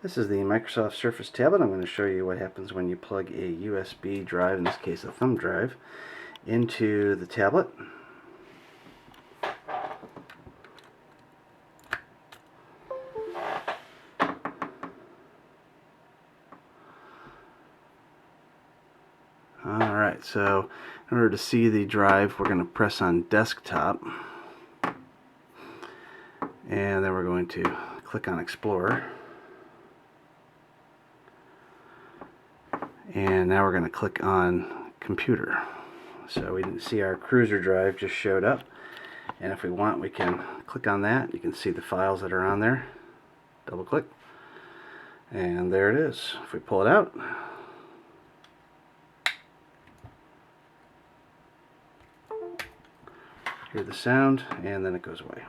This is the Microsoft Surface tablet. I'm going to show you what happens when you plug a USB drive, in this case a thumb drive, into the tablet. Alright, so in order to see the drive, we're going to press on Desktop, and then we're going to click on Explorer. And now we're going to click on Computer. So we didn't see our cruiser drive just showed up, and if we want, we can click on that. You can see the files that are on there. Double click, and there it is. If we pull it out, hear the sound, and then it goes away.